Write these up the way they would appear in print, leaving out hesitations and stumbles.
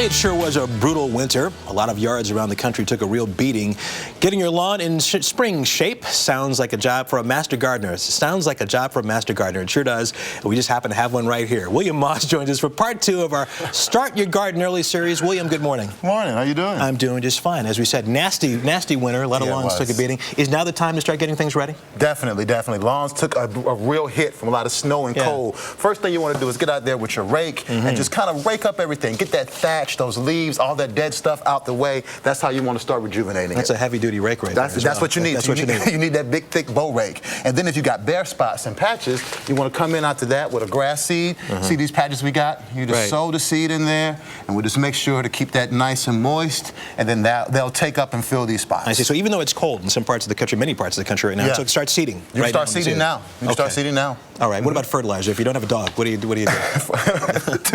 It sure was a brutal winter. A lot of yards around the country took a real beating. Getting your lawn in spring shape sounds like a job for a master gardener. It sounds like a job for a master gardener. It sure does. We just happen to have one right here. William Moss joins us for part 2 of our Start Your Garden Early series. William, good morning. Morning. How you doing? I'm doing just fine. As we said, nasty winter. A lot of lawns took a beating. Is now the time to start getting things ready? Definitely. Lawns took a real hit from a lot of snow and cold. First thing you want to do is get out there with your rake and just kind of rake up everything. Get that thatch, those leaves, all that dead stuff out the way. That's how you want to start rejuvenating That's a heavy-duty rake right there. That's what you need. That's what you need. You need that big, thick bow rake. And then if you got bare spots and patches, you want to come in after that with a grass seed. See these patches we got? You just sow the seed in there, and we just make sure to keep that nice and moist, and then they'll take up and fill these spots. I see. So even though it's cold in some parts of the country, many parts of the country right now, so start seeding. You can start seeding now. You can start seeding now. All right. What about fertilizer? If you don't have a dog, what do you do? 2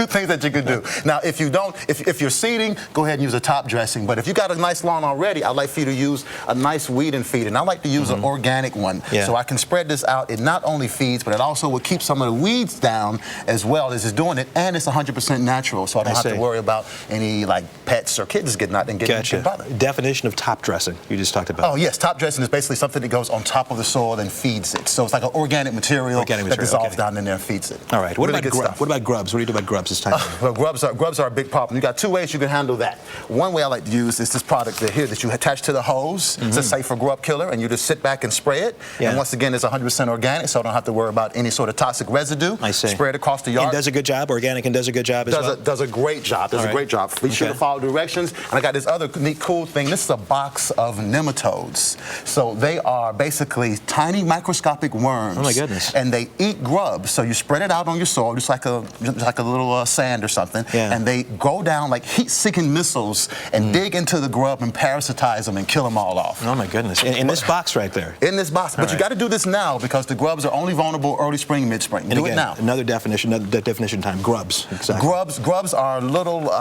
things that you can do. Now, if you're seeding, go ahead and use a top dressing. But if you got a nice lawn already, I'd like for you to use a nice weed and feed. And I like to use an organic one. So I can spread this out. It not only feeds, but it also will keep some of the weeds down as well as it's doing it. And it's 100% natural, so I don't have to worry about any like pets or kids getting bothered. Definition of top dressing you just talked about. Oh yes, top dressing is basically something that goes on top of the soil and feeds it. So it's like an organic material that dissolves down in there and feeds it. All right. What about grubs? What do you do about grubs this time? Well, grubs are a big problem. You got 2 ways you can handle that. One way I like to use is this product here that you attach to the hose. It's a safer grub killer, and you just sit back and spray it. And once again, it's 100% organic, so I don't have to worry about any sort of toxic residue. I see. Spray it across the yard. And does a good job. Organic and does a good job as well. Does a great job. Does a great job. Be sure to follow directions. And I got this other neat, cool thing. This is a box of nematodes. So they are basically tiny microscopic worms. Oh my goodness. And they eat grubs. So you spread it out on your soil, just like a little sand or something. And they go down like heat-seeking missiles and dig into the grub and parasitize them and kill them all off. Oh my goodness. In this box right there. In this box. But you got to do this now because the grubs are only vulnerable early spring, mid-spring. Do it now. Another definition time. Grubs. Exactly. Grubs are little,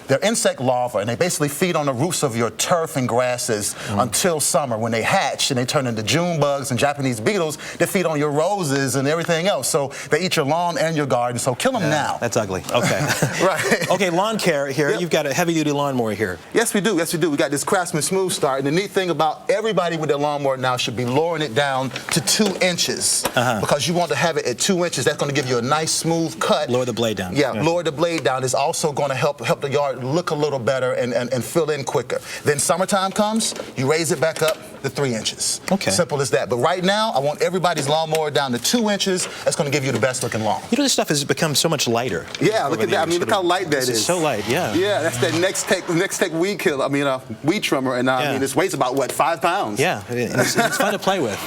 they're insect larvae, and they basically feed on the roots of your turf and grasses until summer. When they hatch and they turn into June bugs and Japanese beetles, they feed on your roses and everything else. So they eat your lawn and your garden, so kill them now. That's ugly. Okay. Right. Okay, lawn care here. You've got a heavy-duty lawnmower here. Yes, we do. Yes, we do. We got this Craftsman Smooth Start, and the neat thing about everybody with their lawnmower now should be lowering it down to 2 inches because you want to have it at 2 inches. That's going to give you a nice smooth cut. Lower the blade down. Yeah, lower the blade down. It's also going to help the yard look a little better and fill in quicker. Then summertime comes, you raise it back up to 3 inches. Okay. Simple as that. But right now, I want everybody's lawnmower down to 2 inches. That's going to give you the best looking lawn. You know, this stuff has become so much lighter. Yeah, look at that. I mean, look how light that is. It's so light, yeah. Yeah, that's that next tech weed killer. I mean, weed trimmer, and I mean, this weighs about what, 5 pounds? Yeah, it's fun to play with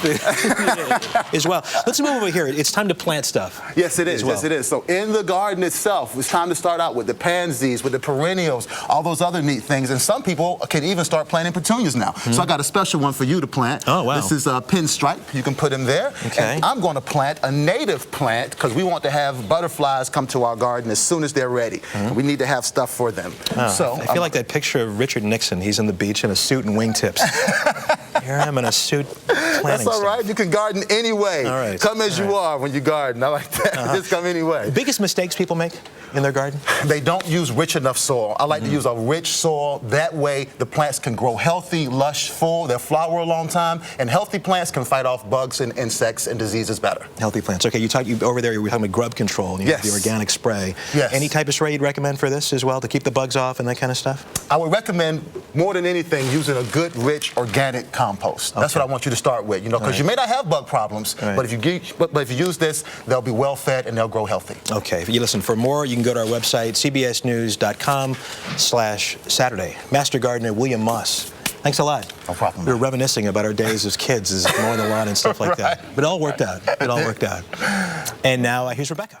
as well. Let's move over here. It's time to plant stuff. Yes, it is. Yes, it is. So in the garden itself, it's time to start out with the pansies, with the perennials, all those other neat things. And some people can even start planting petunias now. So I got a special one for you to plant. Oh, wow. This is a pinstripe. You can put them there. Okay. And I'm going to plant a native plant because we want to have butterflies come to our garden as soon as they're ready. We need to have stuff for them. So I feel like that picture of Richard Nixon. He's on the beach in a suit and wingtips. Here I am in a suit planting That's all right. stuff. You can garden anyway. All right. Come as you are when you garden. I like that. Just come anyway. The biggest mistakes people make in their garden? They don't use rich enough soil. I like to use a rich soil. That way the plants can grow healthy, lush, full. They'll flower a long time. And healthy plants can fight off bugs and insects and diseases better. Healthy plants. Okay, over there you were talking about grub control and you have the organic spray. Yes. Any type of spray you'd recommend for this as well to keep the bugs off and that kind of stuff? I would recommend more than anything using a good, rich, organic compost. That's what I want you to start with, because you may not have bug problems, but if you use this, they'll be well fed and they'll grow healthy. Okay, if you listen for more, you can go to our website, cbsnews.com/Saturday. Master Gardener William Moss. Thanks a lot. No problem. We were reminiscing about our days as kids, as mowing the lawn and stuff like that. But it all worked out. It all worked out. And now here's Rebecca.